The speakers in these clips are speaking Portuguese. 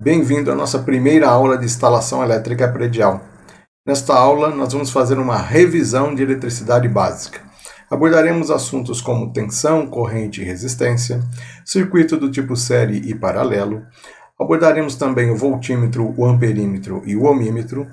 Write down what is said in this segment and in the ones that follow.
Bem-vindo à nossa primeira aula de instalação elétrica predial. Nesta aula, nós vamos fazer uma revisão de eletricidade básica. Abordaremos assuntos como tensão, corrente e resistência, circuito do tipo série e paralelo. Abordaremos também o voltímetro, o amperímetro e o ohmímetro,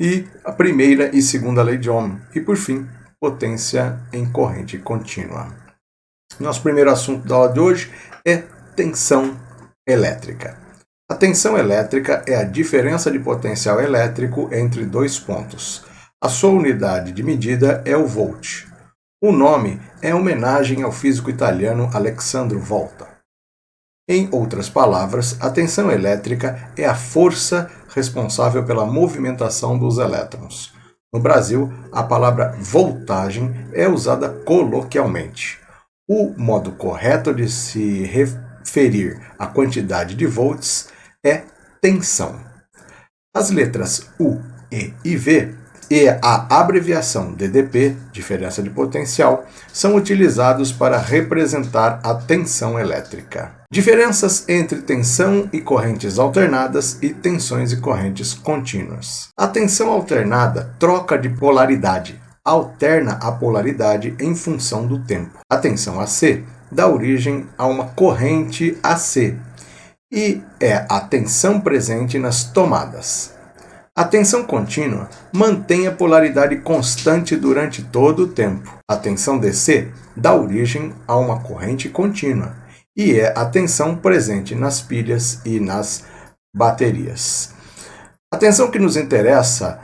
e a primeira e segunda lei de Ohm, e por fim, potência em corrente contínua. Nosso primeiro assunto da aula de hoje é tensão elétrica. A tensão elétrica é a diferença de potencial elétrico entre dois pontos. A sua unidade de medida é o volt. O nome é homenagem ao físico italiano Alessandro Volta. Em outras palavras, a tensão elétrica é a força responsável pela movimentação dos elétrons. No Brasil, a palavra voltagem é usada coloquialmente. O modo correto de se referir à quantidade de volts é tensão. As letras U, E e V e a abreviação DDP, diferença de potencial, são utilizados para representar a tensão elétrica. Diferenças entre tensão e correntes alternadas e tensões e correntes contínuas. A tensão alternada troca de polaridade, alterna a polaridade em função do tempo. A tensão AC dá origem a uma corrente AC e é a tensão presente nas tomadas. A tensão contínua mantém a polaridade constante durante todo o tempo. A tensão DC dá origem a uma corrente contínua e é a tensão presente nas pilhas e nas baterias. A tensão que nos interessa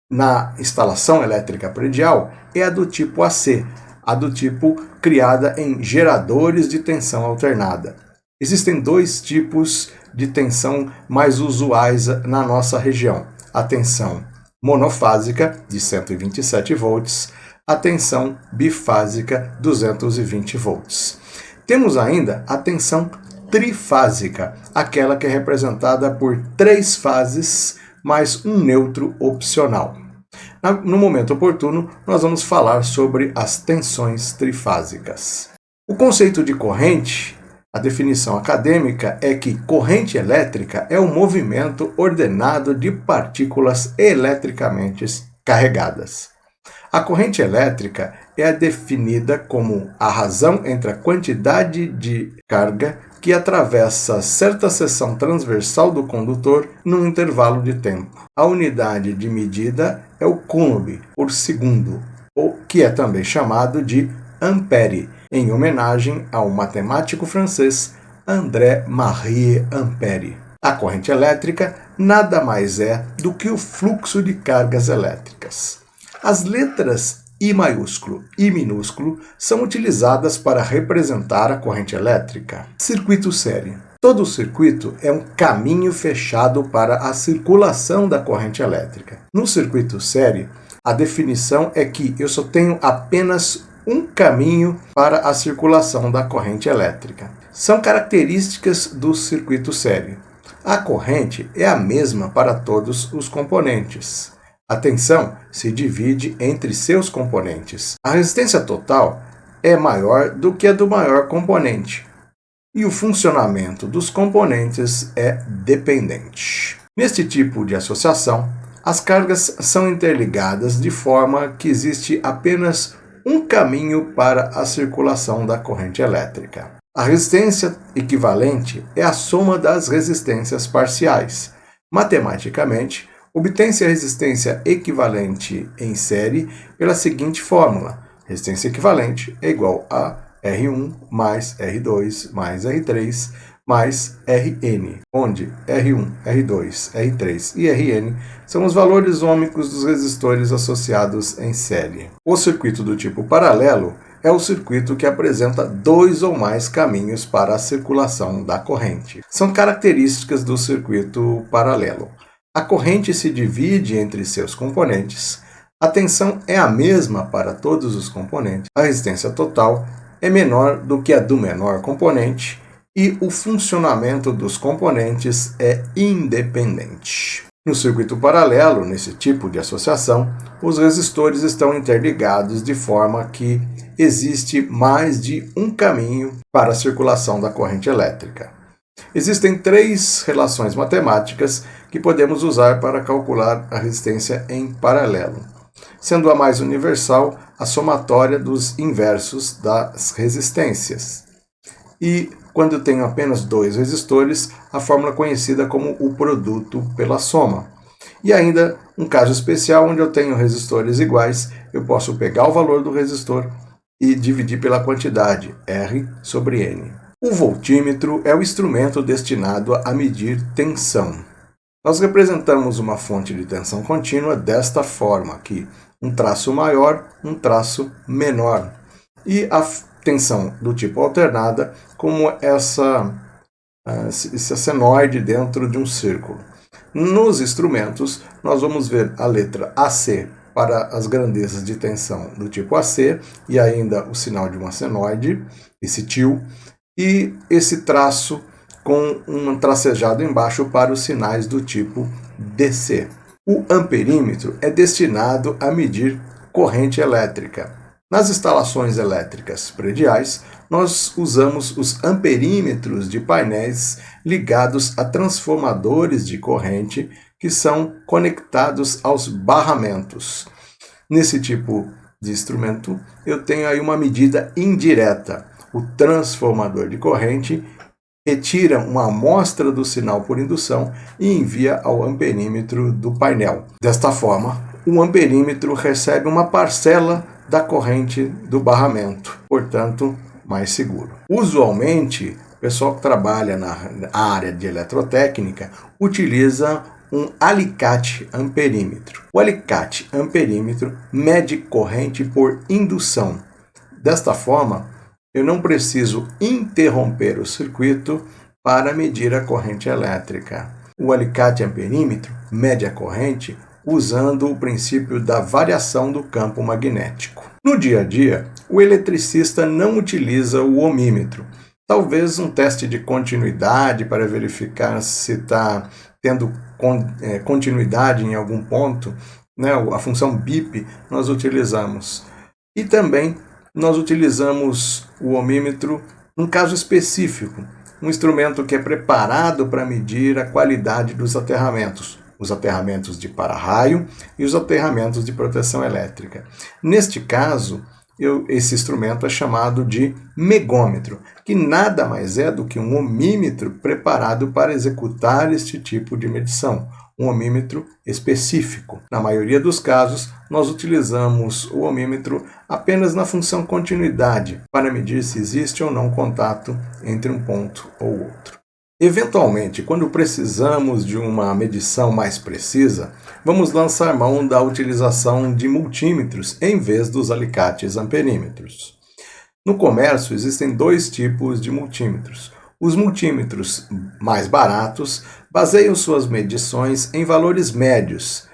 na instalação elétrica predial é a do tipo AC, a do tipo criada em geradores de tensão alternada. Existem dois tipos de tensão mais usuais na nossa região. A tensão monofásica, de 127 volts, a tensão bifásica, 220 volts. Temos ainda a tensão trifásica, aquela que é representada por 3 fases mais um neutro opcional. No momento oportuno, nós vamos falar sobre as tensões trifásicas. O conceito de corrente, a definição acadêmica é que corrente elétrica é o movimento ordenado de partículas eletricamente carregadas. A corrente elétrica é definida como a razão entre a quantidade de carga que atravessa certa seção transversal do condutor num intervalo de tempo. A unidade de medida é o coulomb por segundo, que é também chamado de ampere, em homenagem ao matemático francês André-Marie Ampère. A corrente elétrica nada mais é do que o fluxo de cargas elétricas. As letras I maiúsculo e minúsculo são utilizadas para representar a corrente elétrica. Circuito série. Todo circuito é um caminho fechado para a circulação da corrente elétrica. No circuito série, a definição é que eu só tenho apenas um caminho para a circulação da corrente elétrica. São características do circuito série. A corrente é a mesma para todos os componentes. A tensão se divide entre seus componentes. A resistência total é maior do que a do maior componente. E o funcionamento dos componentes é dependente. Neste tipo de associação, as cargas são interligadas de forma que existe apenas um caminho para a circulação da corrente elétrica. A resistência equivalente é a soma das resistências parciais. Matematicamente, obtém-se a resistência equivalente em série pela seguinte fórmula: resistência equivalente é igual a R1 mais R2 mais R3 mais Rn, onde R1, R2, R3 e Rn são os valores ôhmicos dos resistores associados em série. O circuito do tipo paralelo é o circuito que apresenta 2 ou mais caminhos para a circulação da corrente. São características do circuito paralelo. A corrente se divide entre seus componentes, a tensão é a mesma para todos os componentes, a resistência total é menor do que a do menor componente, e o funcionamento dos componentes é independente. No circuito paralelo, nesse tipo de associação, os resistores estão interligados de forma que existe mais de um caminho para a circulação da corrente elétrica. Existem 3 relações matemáticas que podemos usar para calcular a resistência em paralelo, sendo a mais universal a somatória dos inversos das resistências. E, quando eu tenho apenas 2 resistores, a fórmula conhecida como o produto pela soma. E ainda, um caso especial onde eu tenho resistores iguais, eu posso pegar o valor do resistor e dividir pela quantidade, R sobre N. O voltímetro é o instrumento destinado a medir tensão. Nós representamos uma fonte de tensão contínua desta forma aqui, um traço maior, um traço menor. E a tensão do tipo alternada como esse senoide dentro de um círculo. Nos instrumentos, nós vamos ver a letra AC para as grandezas de tensão do tipo AC e ainda o sinal de uma senoide, esse til, e esse traço com um tracejado embaixo para os sinais do tipo DC. O amperímetro é destinado a medir corrente elétrica. Nas instalações elétricas prediais, nós usamos os amperímetros de painéis ligados a transformadores de corrente que são conectados aos barramentos. Nesse tipo de instrumento, eu tenho aí uma medida indireta. O transformador de corrente retira uma amostra do sinal por indução e envia ao amperímetro do painel. Desta forma, o amperímetro recebe uma parcela da corrente do barramento, portanto, mais seguro. Usualmente, o pessoal que trabalha na área de eletrotécnica utiliza um alicate amperímetro. O alicate amperímetro mede corrente por indução. Desta forma, eu não preciso interromper o circuito para medir a corrente elétrica. O alicate amperímetro mede a corrente usando o princípio da variação do campo magnético. No dia a dia, o eletricista não utiliza o ohmímetro. Talvez um teste de continuidade para verificar se está tendo continuidade em algum ponto, né? A função BIP nós utilizamos. E também nós utilizamos o ohmímetro num caso específico, um instrumento que é preparado para medir a qualidade dos aterramentos, os aterramentos de para-raio e os aterramentos de proteção elétrica. Neste caso, esse instrumento é chamado de megômetro, que nada mais é do que um ohmímetro preparado para executar este tipo de medição, um ohmímetro específico. Na maioria dos casos, nós utilizamos o ohmímetro apenas na função continuidade, para medir se existe ou não contato entre um ponto ou outro. Eventualmente, quando precisamos de uma medição mais precisa, vamos lançar mão da utilização de multímetros em vez dos alicates amperímetros. No comércio, existem 2 tipos de multímetros. Os multímetros mais baratos baseiam suas medições em valores médios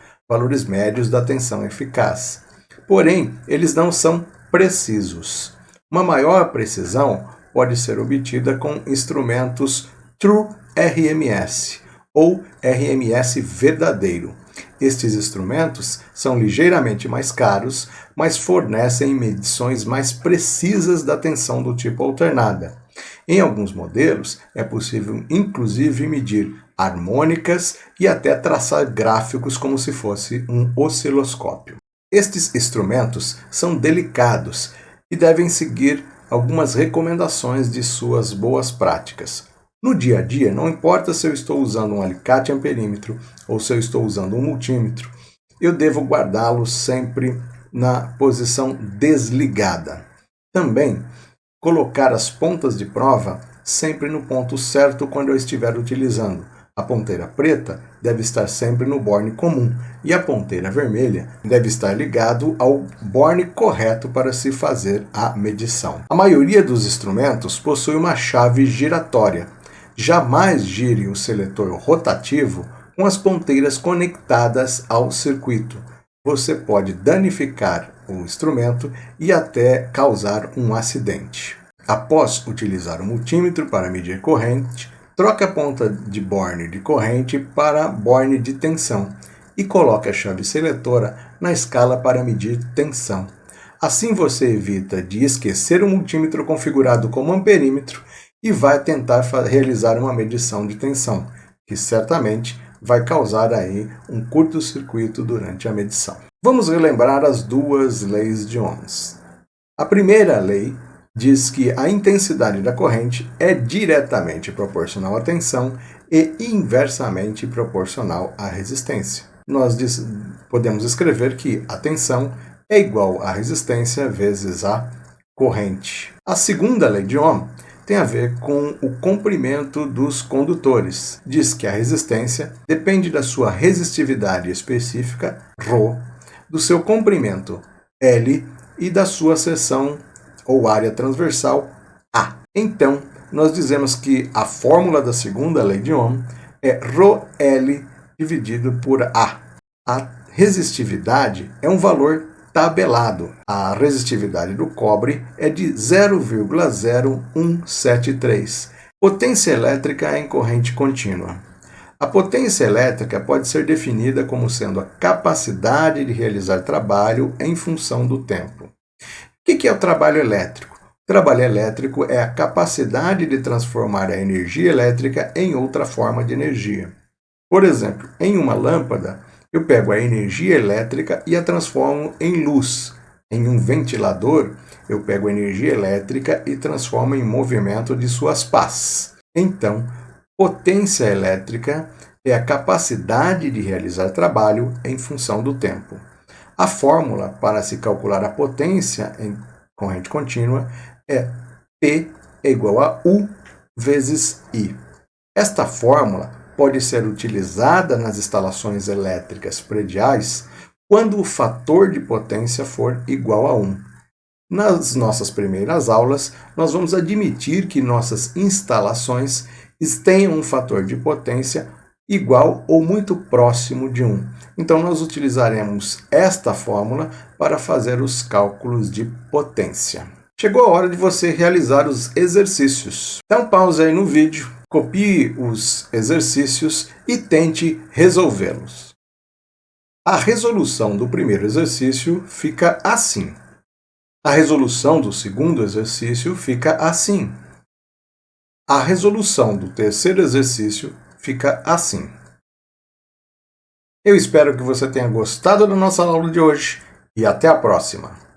da tensão eficaz. Porém, eles não são precisos. Uma maior precisão pode ser obtida com instrumentos True RMS ou RMS verdadeiro. Estes instrumentos são ligeiramente mais caros, mas fornecem medições mais precisas da tensão do tipo alternada. Em alguns modelos, é possível inclusive medir harmônicas e até traçar gráficos como se fosse um osciloscópio. Estes instrumentos são delicados e devem seguir algumas recomendações de suas boas práticas. No dia a dia, não importa se eu estou usando um alicate amperímetro ou se eu estou usando um multímetro, eu devo guardá-lo sempre na posição desligada. Também, colocar as pontas de prova sempre no ponto certo quando eu estiver utilizando. A ponteira preta deve estar sempre no borne comum e a ponteira vermelha deve estar ligado ao borne correto para se fazer a medição. A maioria dos instrumentos possui uma chave giratória. Jamais gire o seletor rotativo com as ponteiras conectadas ao circuito. Você pode danificar o instrumento e até causar um acidente. Após utilizar o multímetro para medir corrente, troque a ponta de borne de corrente para borne de tensão e coloque a chave seletora na escala para medir tensão. Assim você evita de esquecer o multímetro configurado como amperímetro e vai tentar realizar uma medição de tensão, que certamente vai causar aí um curto-circuito durante a medição. Vamos relembrar as duas leis de Ohms. A primeira lei diz que a intensidade da corrente é diretamente proporcional à tensão e inversamente proporcional à resistência. Nós podemos escrever que a tensão é igual à resistência vezes a corrente. A segunda lei de Ohm tem a ver com o comprimento dos condutores. Diz que a resistência depende da sua resistividade específica, ρ, do seu comprimento, L, e da sua seção ou área transversal, A. Então, nós dizemos que a fórmula da segunda lei de Ohm é ρL dividido por A. A resistividade é um valor tabelado. A resistividade do cobre é de 0,0173. Potência elétrica em corrente contínua. A potência elétrica pode ser definida como sendo a capacidade de realizar trabalho em função do tempo. O que é o trabalho elétrico? O trabalho elétrico é a capacidade de transformar a energia elétrica em outra forma de energia. Por exemplo, em uma lâmpada, eu pego a energia elétrica e a transformo em luz. Em um ventilador, eu pego a energia elétrica e transformo em movimento de suas pás. Então, potência elétrica é a capacidade de realizar trabalho em função do tempo. A fórmula para se calcular a potência em corrente contínua é P é igual a U vezes I. Esta fórmula pode ser utilizada nas instalações elétricas prediais quando o fator de potência for igual a 1. Nas nossas primeiras aulas, nós vamos admitir que nossas instalações tenham um fator de potência igual ou muito próximo de 1. Então, nós utilizaremos esta fórmula para fazer os cálculos de potência. Chegou a hora de você realizar os exercícios. Então, pause aí no vídeo, copie os exercícios e tente resolvê-los. A resolução do primeiro exercício fica assim. A resolução do segundo exercício fica assim. A resolução do terceiro exercício fica assim. Eu espero que você tenha gostado da nossa aula de hoje e até a próxima!